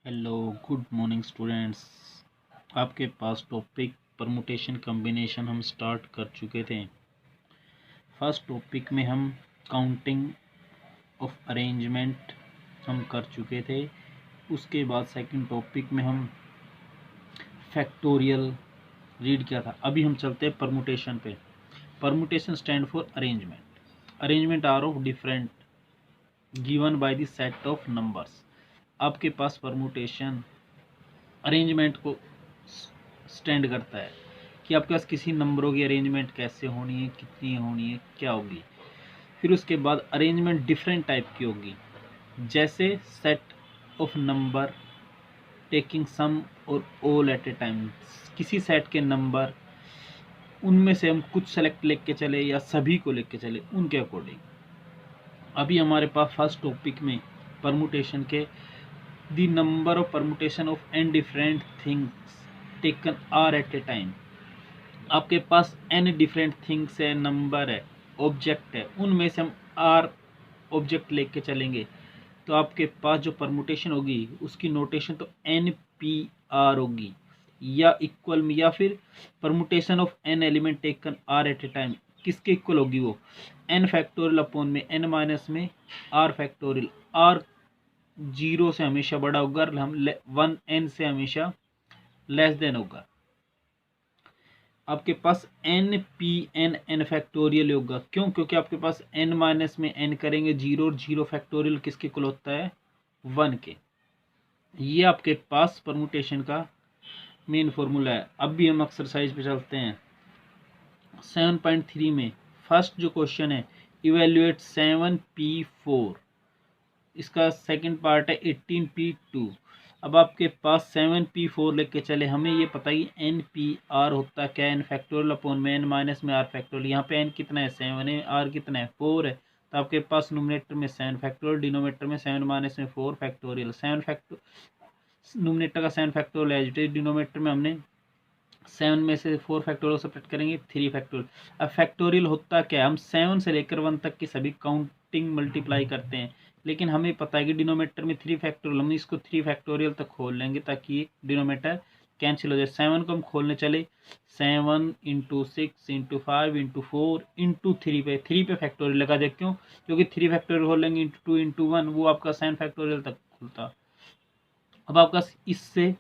Hello good morning students. आपके पास topic permutation combination हम start कर चुके थे। फर्स्ट टॉपिक में हम काउंटिंग ऑफ अरेंजमेंट हम कर चुके थे। उसके बाद सेकंड टॉपिक में हम फैक्टोरियल रीड किया था। अभी हम चलते हैं परमुटेशन पे। Permutation stand for arrangement. Arrangement are of different given by the set of numbers. आपके पास परमुटेशन अरेंजमेंट को स्टैंड करता है कि आपके पास किसी नंबरों की अरेंजमेंट कैसे होनी है, कितनी होनी है, क्या होगी। फिर उसके बाद अरेंजमेंट डिफरेंट टाइप की होगी, जैसे set of number taking some और ऑल एट ए टाइम। किसी सेट के नंबर, उनमें से हम कुछ सेलेक्ट लेके चले या सभी को लेके चले उनके अकॉर्डिंग। अभी हमारे पास फर्स्ट टॉपिक में परमुटेशन के the number of permutation of n different things taken r at a time. आपके पास एन डिफरेंट थिंग्स है, नंबर है, ऑब्जेक्ट है, उनमें से हम आर ऑब्जेक्ट लेके चलेंगे तो आपके पास जो परमुटेशन होगी उसकी नोटेशन तो एन पी आर होगी, या इक्वल में, या फिर permutation of n element taken r at a time किसके इक्वल होगी, वो एन फैक्टोरियल अपॉन में एन माइनस में आर फैक्टोरियल। आर जीरो से हमेशा बड़ा होगा, हम वन एन से हमेशा लेस देन होगा। आपके पास n P n n factorial होगा, क्यों? क्योंकि आपके पास एन माइनस में एन करेंगे जीरो, और जीरो फैक्टोरियल किसके इक्वल होता है, वन के। ये आपके पास परमुटेशन का मेन फॉर्मूला है। अब भी हम एक्सरसाइज पे चलते हैं। 7.3 में फर्स्ट जो क्वेश्चन है, इवेल्युएट 7p4। इसका सेकंड पार्ट है 18p2। अब आपके पास 7p4 लेके चले, हमें ये पता ही एन पी आर होता क्या है, एन फैक्टोरियल अपॉन में एन माइनस में आर फैक्टोरियल। यहाँ पे एन कितना है, 7 है, आर कितना है, 4 है। तो आपके पास नोमिनेटर में 7 फैक्टोरियल, डिनोमिनेटर में 7 माइनस में 4 फैक्टोरियल। 7 फैक्टो नोमिनेटर का 7 factorial as it is, denominator में हमने 7 में से 4 फैक्टोरियल सब्ट्रैक्ट करेंगे, 3 फैक्टोरियल। अब फैक्टोरियल होता क्या है, हम 7 से लेकर 1 तक की सभी काउंटिंग मल्टीप्लाई करते हैं, लेकिन हमें पता है कि डिनोमिनेटर में 3 फैक्टोरियल, हम इसको 3 फैक्टोरियल तक खोल लेंगे ताकि ये डिनोमिनेटर कैंसिल हो जाए। 7 को हम खोलने चले, 7 इंटू 6 इंटू 5 इंटू 4 इंटू 3 पे, 3 पे फैक्टोरियल लगा दे। क्यों? क्योंकि 3 फैक्टोरियल खोल लेंगे इंटू 2 इंटू 1, वो आपका 7 फैक्टोरियल तक खुलता। अब आपका इससे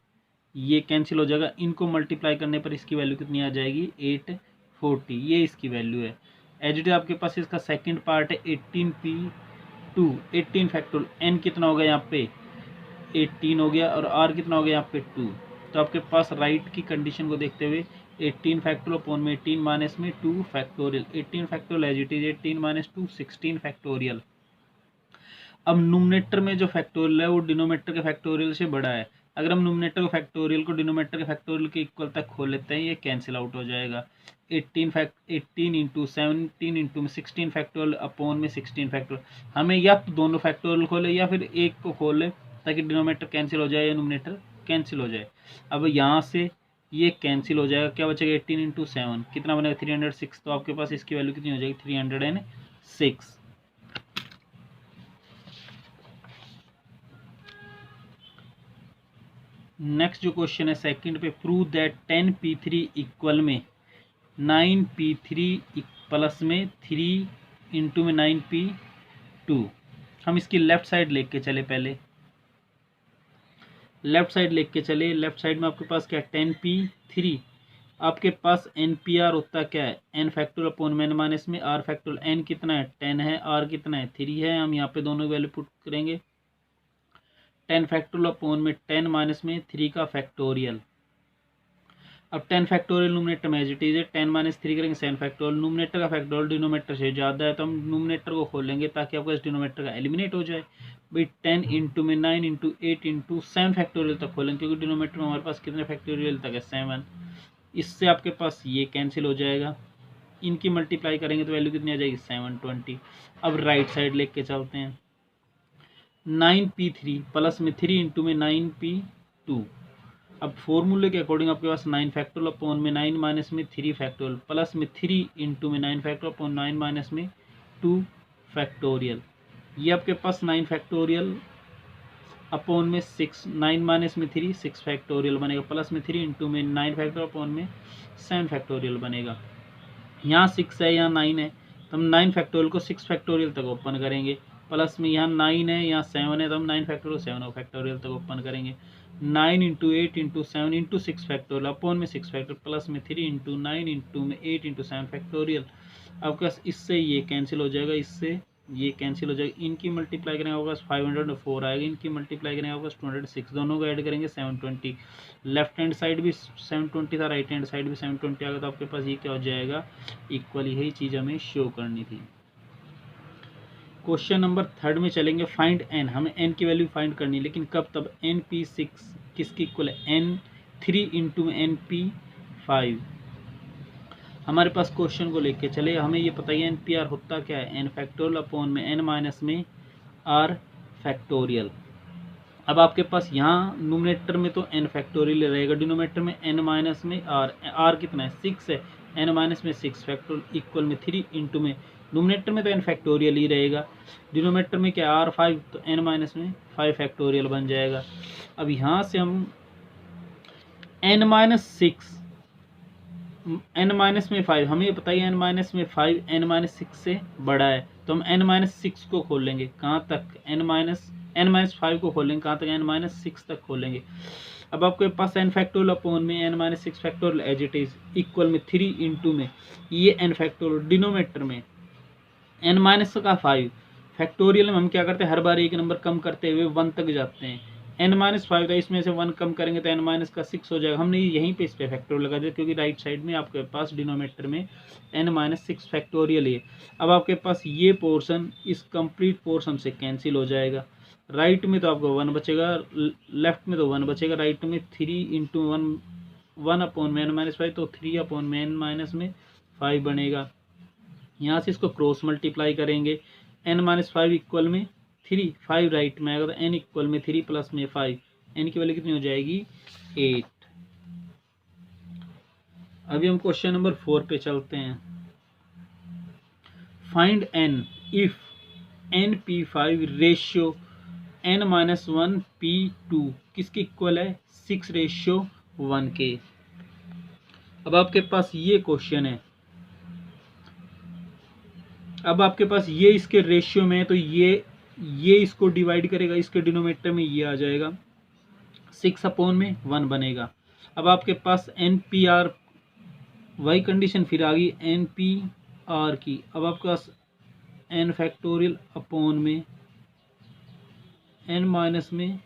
ये कैंसिल हो जाएगा, इनको मल्टीप्लाई करने पर इसकी वैल्यू कितनी आ जाएगी, 840। ये इसकी वैल्यू है। एच डी आपके पास इसका सेकंड पार्ट है 18p2, 18 फैक्टोरियल। एन कितना हो गया यहाँ पे, 18 हो गया, और आर कितना हो गया यहाँ पे 2। तो आपके पास राइट की कंडीशन को देखते हुए 18 फैक्टोरियल अपॉन में 18 माइनस में 2 factorial. 18 factorial as it is, 18 minus 2 16 factorial. अब नोमिनेटर में जो फैक्टोरियल है वो डिनोमिनेटर के फैक्टोरियल से बड़ा है। अगर हम नोमिनेटर के फैक्टोरियल को डिनोमिनेटर के फैक्टोरियल के इक्वल तक खोल लेते हैं, ये कैंसिल आउट हो जाएगा। 18 इंटू 17 इंटू 16 फैक्टोरियल अपॉन में 16 फैक्टोरियल। हमें या तो दोनों फैक्टोरियल खोले या फिर एक को खोल ले ताकि डिनोमिनेटर कैंसिल हो जाए या नोमिनेटर कैंसिल हो जाए। अब यहाँ से ये कैंसिल हो जाएगा, क्या बचेगा, 18 इंटू 7 कितना बनेगा, 306। तो आपके पास इसकी वैल्यू कितनी हो जाएगी, 306। नेक्स्ट जो क्वेश्चन है सेकंड पे, प्रूव दैट 10p3 इक्वल में 9p3 प्लस में 3 इंटू में 9p2। हम इसकी लेफ्ट साइड लेके चले, पहले लेफ्ट साइड लेके चले। लेफ्ट साइड में आपके पास क्या है, 10p3। आपके पास npr होता क्या है, n फैक्टोरियल अपॉन में n माइनस में r फैक्टोरियल। n कितना है, 10 है, r कितना है, 3 है। हम यहाँ पे दोनों वैल्यू पुट करेंगे, 10 फैक्टोरियल अपॉन में 10 माइनस में 3 का फैक्टोरियल। अब 10 फैक्टोरियल नोमिनेटर में एज इट इज है, 10 माइनस 3 करेंगे 7 फैक्टोरियल। नोमिनेटर का फैक्टोरियल डिनोमिनेटर से ज़्यादा है तो हम नोमिनेटर को खोलेंगे ताकि आपका इस डिनोमिनेटर का एलिमिनेट हो जाए। भाई 10 इंटू में 9 इंटू 8 इंटू 7 फैक्टोरियल तक खोलेंगे, क्योंकि डिनोमिनेटर में हमारे पास कितने फैक्टोरियल तक है, 7। इससे आपके पास ये कैंसिल हो जाएगा, इनकी मल्टीप्लाई करेंगे तो वैल्यू कितनी आ जाएगी, 720। अब राइट साइड लेके चलते हैं, 9p3 प्लस में 3 इंटू में 9p2। अब फॉर्मूले के अकॉर्डिंग आपके पास 9 फैक्टोरियल अपॉन में 9 माइनस में 3 फैक्टोरियल प्लस में 3 इंटू में 9 फैक्टोरियल अपॉन 9 माइनस में 2 फैक्टोरियल। ये आपके पास 9 फैक्टोरियल अपॉन में 6, 9 माइनस में 3 6 फैक्टोरियल बनेगा, प्लस में 3 इंटू में 9 फैक्टोरियल अपॉन में 7 फैक्टोरियल बनेगा। यहाँ 6 है, यहाँ 9 है, तो हम 9 फैक्टोरियल को 6 फैक्टोरियल तक ओपन करेंगे। प्लस में यहाँ 9 है, यहाँ 7 है, तो हम 9 फैक्टोरियल 7 फैक्टोरियल तक ओपन करेंगे। 9 into 8 into 7 into 6 factorial upon में 6 फैक्टोरियल प्लस में 3 इंटू 9 इंटू में 8 इंटू 7 फैक्टोरियल। आपके पास इससे ये कैंसिल हो जाएगा, इससे ये कैंसिल हो जाएगा, इनकी मल्टीप्लाई करेंगे आपके पास 504 आएगा, इनकी मल्टीप्लाई करेंगे आपके पास 206, दोनों को ऐड करेंगे 720। लेफ्ट हैंड साइड भी 720 था, राइट हैंड साइड भी 720 आ गया, तो आपके पास ये क्या हो जाएगा, इक्वल। यही चीज़ हमें शो करनी थी। क्वेश्चन नंबर 3 में चलेंगे। फाइंड एन, हमें एन की वैल्यू फाइंड करनी है, लेकिन कब, तब NP6 किसकी इक्वल है, N3 इंटू NP5। हमारे पास क्वेश्चन को लेके चले, हमें ये पता है NPR होता क्या है, n फैक्टोरियल अपॉन में n माइनस में r फैक्टोरियल। अब आपके पास यहाँ नोमिनेटर में तो n फैक्टोरियल रहेगा, डिनोमिनेटर में n माइनस में r कितना है 6 है, n माइनस में 6 फैक्टोरियल इक्वल में 3 इंटू में नोमिनेटर में तो n फैक्टोरियल ही रहेगा, डिनोमिनेटर में क्या r 5, तो n माइनस में 5 फैक्टोरियल बन जाएगा। अब यहाँ से हम n माइनस 6 n माइनस में 5, हमें ये बताइए n माइनस में 5 n माइनस 6 से बड़ा है, तो हम n माइनस 6 को खोल लेंगे, कहाँ तक, n माइनस 5 को खोलेंगे, कहाँ तक, n माइनस 6 तक खोलेंगे। अब आपके पास n फैक्टोरियल अपॉन में n minus 6 factorial as it is equal में 3 इंटू में ये n फैक्टोरियल, डिनोमिनेटर में n माइनस का 5 फैक्टोरियल में हम क्या करते हैं, हर बार एक नंबर कम करते हुए 1 तक जाते हैं। n माइनस 5 था, इसमें से 1 कम करेंगे तो n माइनस का 6 हो जाएगा, हमने यहीं पे इस पे फैक्टोरियल लगा दिया, क्योंकि राइट साइड में आपके पास डिनोमिनेटर में n माइनस 6 फैक्टोरियल है। अब आपके पास ये पोर्शन इस कंप्लीट पोर्शन से कैंसिल हो जाएगा, राइट में तो आपको 1 बचेगा, लेफ्ट में तो 1 बचेगा, राइट में 3 इंटू 1 अपॉन में n माइनस 5, तो 3 अपॉन में n माइनस में 5 बनेगा। यहाँ से इसको क्रॉस मल्टीप्लाई करेंगे, n माइनस 5 इक्वल में 3, 5 राइट में आएगा, तो n इक्वल में 3 प्लस में 5, n की वैल्यू कितनी हो जाएगी 8। अभी हम क्वेश्चन नंबर 4 पे चलते हैं। Find n if NP5 ratio n minus 1 P2 किसकी इक्वल है, 6:1 के। अब आपके पास ये क्वेश्चन है, अब आपके पास ये इसके रेशियो में है, तो ये इसको डिवाइड करेगा, इसके डिनोमिनेटर में ये आ जाएगा, 6 अपॉन में 1 बनेगा। अब आपके पास NPR वही कंडीशन फिर आ गई NPR की। अब आपके पास n फैक्टोरियल अपॉन में n माइनस में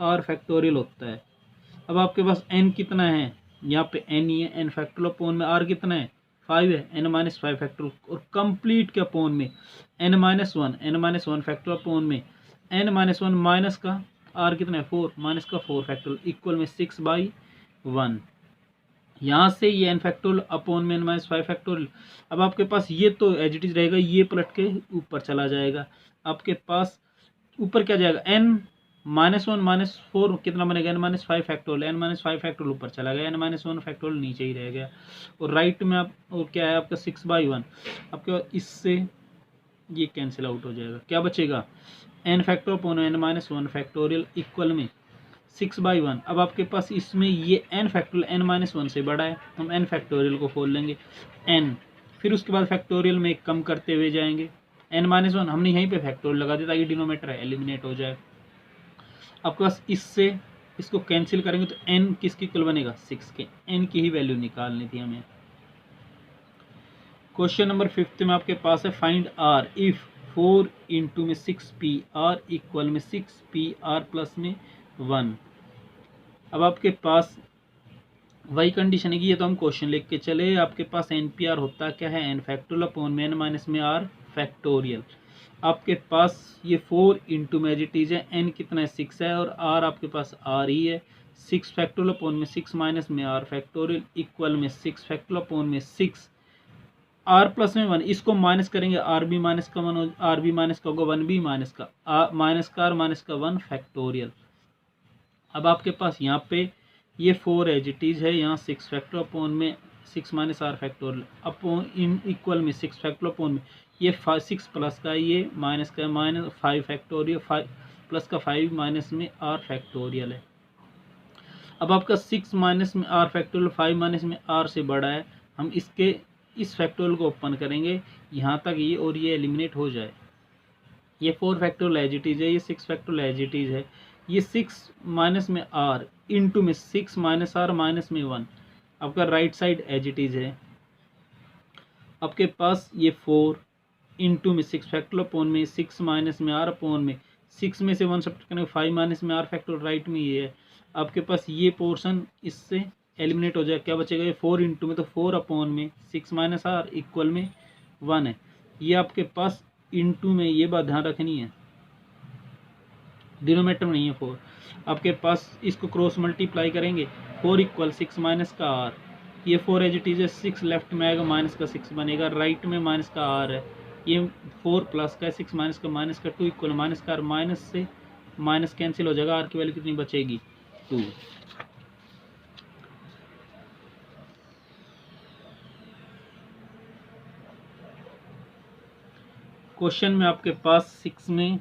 r फैक्टोरियल होता है। अब आपके पास n कितना है, यहाँ पे n ही है, n फैक्टोरियल अपॉन में r कितना है 5 है, n माइनस 5 फैक्टोरियल, और कंप्लीट के अपॉन में n माइनस 1 फैक्टोरियल अपॉन में n माइनस 1 माइनस का r कितना है 4, माइनस का 4 फैक्टोरियल इक्वल में 6/1। यहाँ से ये n फैक्टोरियल अपॉन में n माइनस 5 फैक्टोरियल। अब आपके पास ये तो एज इट इज रहेगा, ये पलट के ऊपर चला जाएगा, आपके पास ऊपर क्या जाएगा, n माइनस 1 माइनस 4 कितना बनेगा, n minus 5 factorial, n minus 5 factorial ऊपर चला गया, n माइनस 1 फैक्टोरियल नीचे ही रह गया, और राइट में आप और क्या है आपका 6/1। आपके इससे ये कैंसिल आउट हो जाएगा, क्या बचेगा, n factorial upon n minus 1 factorial equal में 6/1। अब आपके पास इसमें ये n फैक्टोरियल n माइनस 1 से बड़ा है, हम n फैक्टोरियल को खोल लेंगे n, फिर उसके बाद फैक्टोरियल में कम करते हुए जाएंगे, n माइनस 1 हमने यहीं पे फैक्टोरियल लगा दिया ताकि डिनोमिनेटर एलिमिनेट हो जाए। आपके पास इससे इसको कैंसिल करेंगे तो n किसकी इक्वल बनेगा 6 के, n की ही वैल्यू निकालनी थी हमें। क्वेश्चन नंबर 5 में आपके पास है फाइंड r इफ 4 इंटू में 6p r इक्वल में 6p r प्लस में 1। अब आपके पास वही कंडीशन है कि ये तो हम क्वेश्चन लिख के चले, आपके पास NPR होता क्या है, n फैक्टोरियल अपॉन में n माइनस में r फैक्टोरियल। आपके पास ये 4 इंटू में एज इट इज है, n कितना है 6 है, और r आपके पास r ही है, 6 फैक्टोरियल अपॉन में 6 माइनस में r फैक्टोरियल इक्वल में 6 फैक्टोरियल अपॉन में 6 r प्लस में 1, इसको माइनस करेंगे r भी माइनस का 1, r भी माइनस का होगा 1 भी माइनस का r माइनस का 1 फैक्टोरियल। अब आपके पास यहाँ पे ये 4 एज इट इज है, यहाँ 6 फैक्टर अपॉन में 6 minus r factorial upon in equal में 6 फैक्टर अपॉन में ये 6 प्लस का ये माइनस का माइनस 5 फैक्टोरियल प्लस का 5 माइनस में आर फैक्टोरियल है। अब आपका 6 माइनस में आर फैक्टोरियल 5 माइनस में आर से बड़ा है। हम इस फैक्टोरियल को ओपन करेंगे यहाँ तक ये और ये एलिमिनेट हो जाए। ये 4 फैक्टोरियल एज इट इज है, ये 6 फैक्टोरियल एज इट इज है। ये 6 माइनस में आर इंटू में 6 माइनस आर माइनस में 1, आपका right side as it is है। आपके पास ये 4 इंटू में 6 फैक्टोरियल अपॉन में 6 माइनस में आर अपॉन में 6 में से 1 सब्ट्रैक्ट करेंगे 5 माइनस में आर फैक्टोरियल राइट में ये है। आपके पास ये पोर्शन इससे एलिमिनेट हो जाए, क्या बचेगा ये 4 इंटू में, तो 4 अपॉन में 6 माइनस आर इक्वल में 1 है। ये आपके पास इंटू में, ये बात ध्यान रखनी है, डिनोमिनेटर में नहीं है 4। आपके पास इसको क्रॉस मल्टीप्लाई करेंगे 4 इक्वल 6 माइनस का आर, ये 4 एज इट इज है, 6 लेफ्ट में आएगा माइनस का 6 बनेगा, राइट में माइनस का आर है, ये 4 प्लस का 6 माइनस का 2 इक्वल माइनस का आर, माइनस से माइनस कैंसिल हो जाएगा, आर की वैल्यू कितनी बचेगी 2। क्वेश्चन में आपके पास 6 में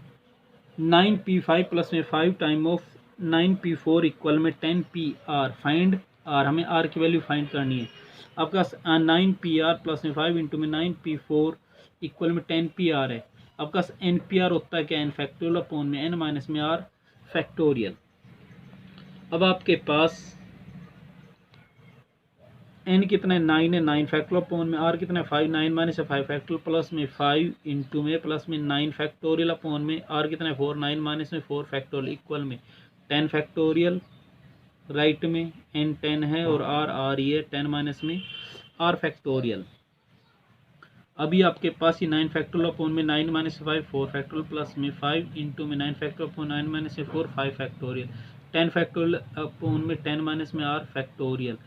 9p5 प्लस में 5 टाइम ऑफ 9p4 इक्वल में 10pr, फाइंड आर, हमें आर की वैल्यू फाइंड करनी है। आपका 9pr प्लस में 5 इंटू में 9p4 इक्वल में 10pr है। आपका npr होता है क्या, n फैक्टोरियल अपॉन में n माइनस में r फैक्टोरियल। अब आपके पास n कितना है 9 है, 9 फैक्टोरियल अपॉन में r कितना है 5, 9 माइनस 5 फैक्टोरियल प्लस में 5 इंटू में प्लस में 9 फैक्टोरियल अपॉन में r कितना है 4, 9 माइनस में 4 फैक्टोरियल इक्वल में 10 फैक्टोरियल, राइट में n 10 है और r ये 10 माइनस में r फैक्टोरियल। अभी आपके पास ये 9 फैक्टोरियल अपॉन में 9 माइनस 5 4 फैक्टोरियल प्लस में 5 इंटू में 9 फैक्टोरियल अपॉन 9 माइनस में 4 5 फैक्टोरियल, 10 फैक्टोरियल अपॉन में 10 माइनस में r फैक्टोरियल,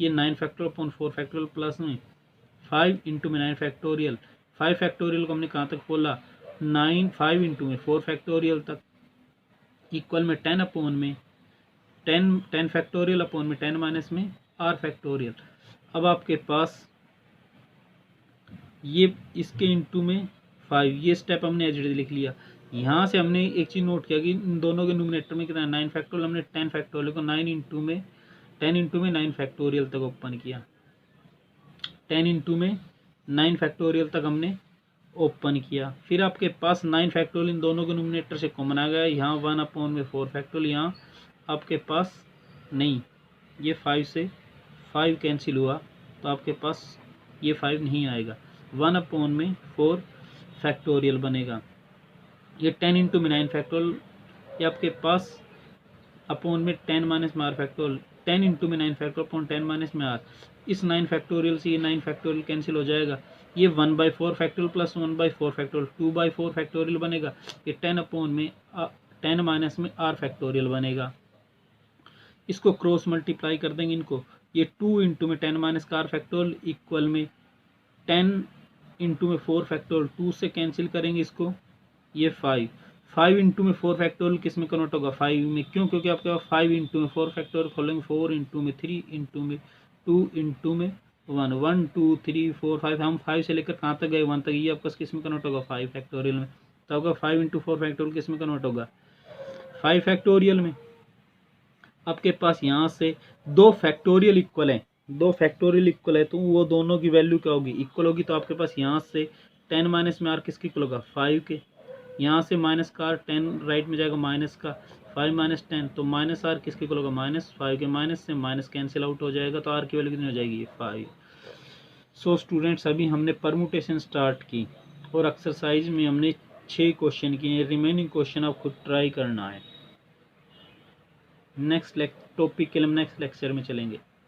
ये 9 फैक्टोरियल अपॉन 4 फैक्टोरियल प्लस में 5 इंटू में 9 फैक्टोरियल, 5 फैक्टोरियल को हमने कहाँ तक खोला 9 5 इंटू में 4 फैक्टोरियल तक इक्वल में 10 अपॉन में 10 फैक्टोरियल अपॉन में 10 माइनस में r फैक्टोरियल। अब आपके पास ये इसके इंटू में 5, ये स्टेप हमने एज लिख लिया। यहाँ से हमने एक चीज़ नोट किया कि इन दोनों के न्यूमरेटर में कितना 9 फैक्टोरियल, हमने 10 फैक्टोरियल को 10 इंटू में 9 फैक्टोरियल तक ओपन किया, 10 इंटू में 9 फैक्टोरियल तक हमने ओपन किया। फिर आपके पास 9 फैक्टोरियल इन दोनों के न्यूमरेटर से कॉमन आ गया, यहाँ 1 अपॉन में 4 फैक्टोरियल, यहाँ आपके पास नहीं, ये 5 से 5 कैंसिल हुआ तो आपके पास ये 5 नहीं आएगा, 1 अपॉन में 4 फैक्टोरियल बनेगा। ये 10 इंटू में 9 फैक्टोरियल, ये आपके पास अपॉन में 10 माइनस में आर फैक्टोरियल, 10 इंटू में 9 फैक्टोरियल अपॉन 10 माइनस में आर, इस 9 फैक्टोरियल से ये 9 फैक्टोरियल कैंसिल हो जाएगा, ये 1/4 फैक्टोरियल प्लस 1/4 फैक्टोरियल 2/4 फैक्टोरियल बनेगा, ये 10 अपॉन में 10 माइनस में आर फैक्टोरियल बनेगा। इसको क्रॉस मल्टीप्लाई कर देंगे इनको, ये 2 इंटू में 10 माइनस का आर फैक्टोरियल इक्वल में 10 इंटू में 4 फैक्टोरियल, 2 से कैंसिल करेंगे इसको, ये 5 इंटू में 4 फैक्टोरियल किस में कन्वर्ट होगा 5 में, क्यों, क्योंकि आपके पास 5 इंटू में 4 फैक्टोरियल खोलेंगे, 4 इंटू में 3 इंटू में 2 इंटू में 1 1 2 3 4 5, हम 5 से लेकर कहाँ तक गए 1 तक, ये आपका किस में कन्वर्ट होगा 5 फैक्टोरियल में, तो आपका 5 इंटू 4 फैक्टोरियल किस में कन्वर्ट होगा 5 फैक्टोरियल में। आपके पास यहाँ से 2 फैक्टोरियल इक्वल है, 2 फैक्टोरियल इक्वल है तो वो दोनों की वैल्यू क्या होगी इक्वल होगी, तो आपके पास यहाँ से 10 माइनस में आर किसके इक्वल होगा 5 के, यहाँ से माइनस का आर 10 राइट में जाएगा माइनस का 5 माइनस 10, तो माइनस आर किसके इक्वल होगा -5 के, माइनस से माइनस कैंसिल आउट हो जाएगा, तो आर की वैल्यू कितनी हो जाएगी 5। सो स्टूडेंट्स अभी हमने परमुटेशन स्टार्ट की और एक्सरसाइज में हमने 6 क्वेश्चन किए, रिमेनिंग क्वेश्चन आप खुद ट्राई करना है। नेक्स्ट टॉपिक के लिए हम नेक्स्ट लेक्चर में चलेंगे।